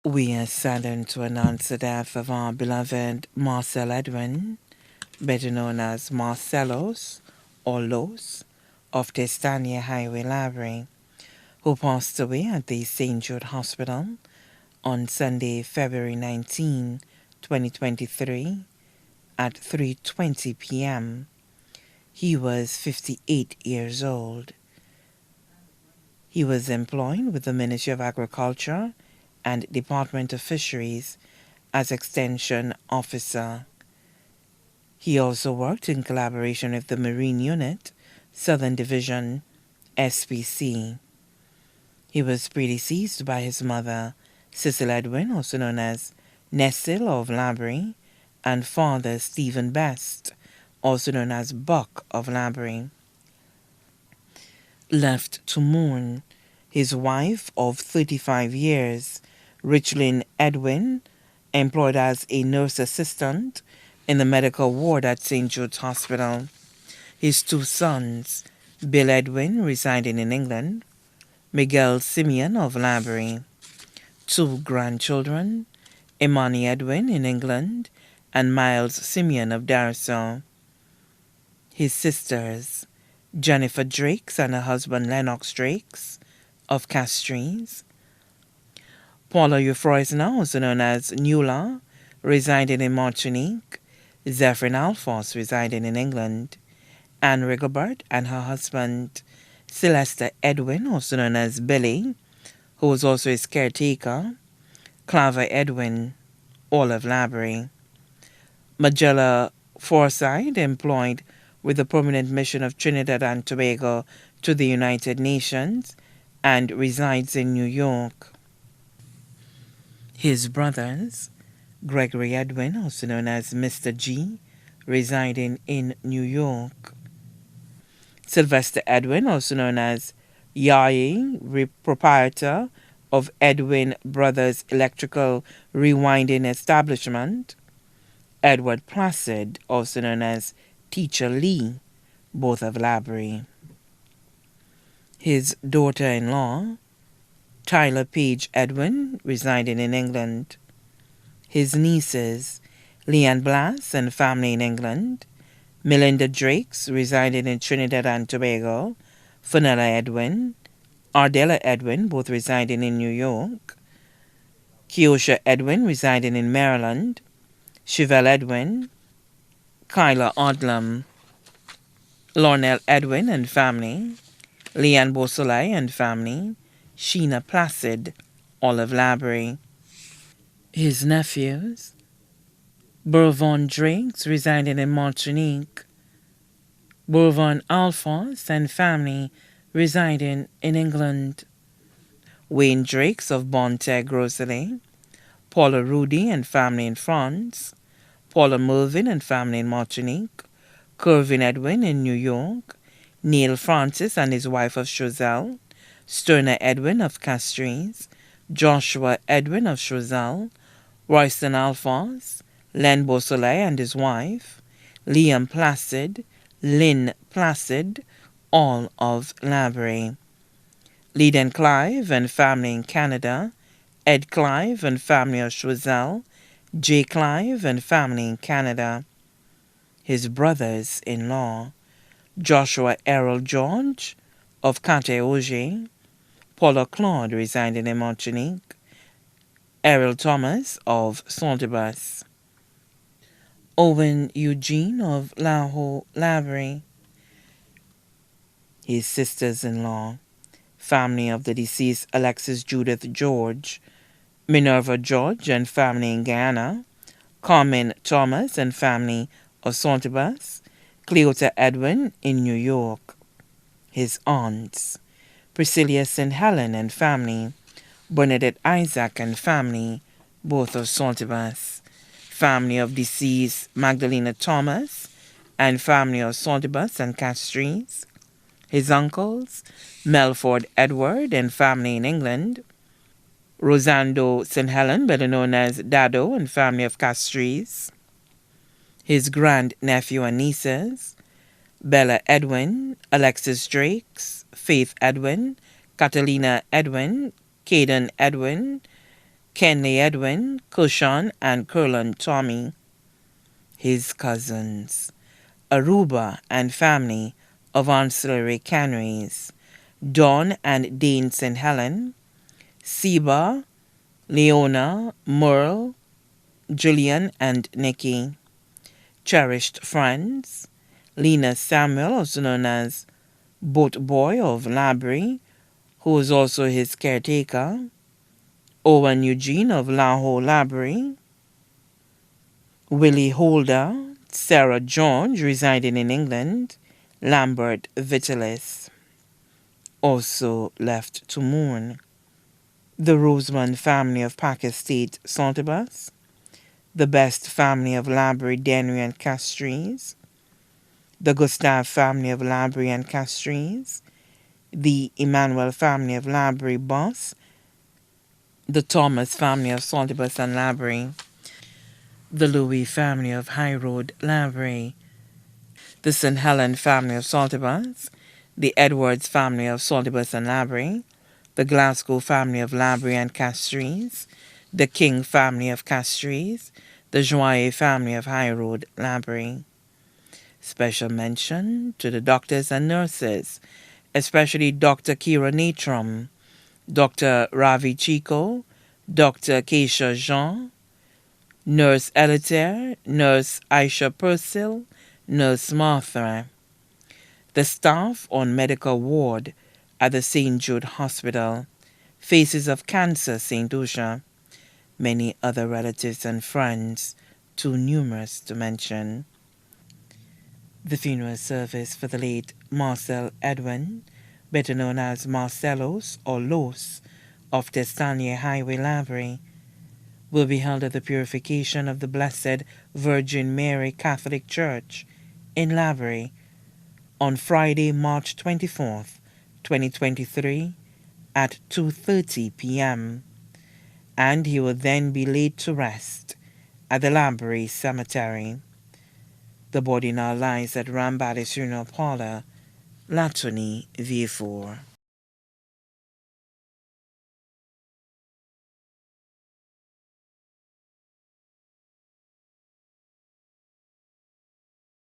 We are saddened to announce the death of our beloved Marcel Edwin, better known as Marcelos or Los, of Testania Highway Library, who passed away at the St. Jude Hospital on Sunday, February 19, 2023, at 3:20 p.m. He was 58 years old. He was employed with the Ministry of Agriculture and Department of Fisheries as Extension Officer. He also worked in collaboration with the Marine Unit, Southern Division, SPC. He was predeceased by his mother, Cecil Edwin, also known as Nessil of Labrie, and father, Stephen Best, also known as Buck of Labrie. Left to mourn, his wife of 35 years, Richlyn Edwin, employed as a nurse assistant in the medical ward at St. Jude's Hospital. His two sons, Bill Edwin, residing in England, Miguel Simeon of Labrie. Two grandchildren, Imani Edwin in England and Miles Simeon of Darso. His sisters, Jennifer Drakes and her husband Lennox Drakes of Castries. Paula Euphroisna, also known as Nula, residing in Martinique. Zephyrin Alphonse, residing in England. Anne Rigobert and her husband Celesta Edwin, also known as Billy, who was also his caretaker. Clava Edwin, all of Labrie. Magella Forsyth, employed with the Permanent Mission of Trinidad and Tobago to the United Nations and resides in New York. His brothers, Gregory Edwin, also known as Mr. G, residing in New York. Sylvester Edwin, also known as Yai, proprietor of Edwin Brothers Electrical Rewinding Establishment. Edward Placid, also known as Teacher Lee, both of Labrie. His daughter-in-law, Tyler Page Edwin, residing in England. His nieces, Leanne Blass and family in England. Melinda Drakes, residing in Trinidad and Tobago. Fenella Edwin. Ardella Edwin, both residing in New York. Keosha Edwin, residing in Maryland. Chevelle Edwin. Kyla Odlum. Lornell Edwin and family. Leanne Beausoleil and family. Sheena Placid, Olive Labrie. His nephews, Bourvon Drakes, residing in Martinique. Bourvon Alphonse and family, residing in England. Wayne Drakes of Bonteg, Rosalie. Paula Rudy and family in France. Paula Mervyn and family in Martinique. Kervin Edwin in New York. Neil Francis and his wife of Choiseul. Sterner Edwin of Castries. Joshua Edwin of Choiseul. Royston Alphonse. Len Beausoleil and his wife. Liam Placid. Lynn Placid, all of Labrie. Leiden Clive and family in Canada. Ed Clive and family of Choiseul. J. Clive and family in Canada. His brothers-in-law, Joshua Errol George of Cateauge. Paula Claude, residing in Martinique. Errol Thomas of Saltibus. Owen Eugene of Lahore, Labrie. His sisters-in-law, family of the deceased Alexis Judith George. Minerva George and family in Guyana. Carmen Thomas and family of Saltibus. Cleota Edwin in New York. His aunts, Priscilla St. Helen and family. Bernadette Isaac and family, both of Saltibus. Family of deceased Magdalena Thomas and family of Saltibus and Castries. His uncles, Melford Edward and family in England. Rosando St. Helen, better known as Dado and family of Castries. His grand-nephew and nieces, Bella Edwin, Alexis Drakes, Faith Edwin, Catalina Edwin, Caden Edwin, Kenley Edwin, Cushion, and Curlin Tommy, his cousins. Aruba and family of ancillary canneries. Don and Dean St. Helen, Seba, Leona, Merle, Julian, and Nikki. Cherished friends, Lena Samuel, also known as Boat Boy of Labrie, who was also his caretaker. Owen Eugene of Lahore Labrie. Willie Holder, Sarah George, residing in England. Lambert Vitalis, also left to mourn. The Rosemond family of Pack Estate, Saltibus. The Best family of Labrie, Denry, and Castries. The Gustave family of Labrie and Castries. The Emmanuel family of Labrie, Boss. The Thomas family of Saltibus and Labrie. The Louis family of High Road, Labrie. The St. Helen family of Saltibus. The Edwards family of Saltibus and Labrie. The Glasgow family of Labrie and Castries. The King family of Castries. The Joye family of High Road, Labrie. Special mention to the doctors and nurses, especially Dr. Kira Natrum, Dr. Ravi Chico, Dr. Keisha Jean, Nurse Elitaire, Nurse Aisha Purcell, Nurse Martha. The staff on medical ward at the St. Jude Hospital, Faces of Cancer, St. Lucia, many other relatives and friends, too numerous to mention. The funeral service for the late Marcel Edwin, better known as Marcelos or Los, of Testanier Highway, Labrie, will be held at the Purification of the Blessed Virgin Mary Catholic Church in Labrie on Friday, March 24th, 2023 at 2:30 p.m. and he will then be laid to rest at the Labrie Cemetery. The body now lies at Rambally's Funeral Parlor, Latony, V4.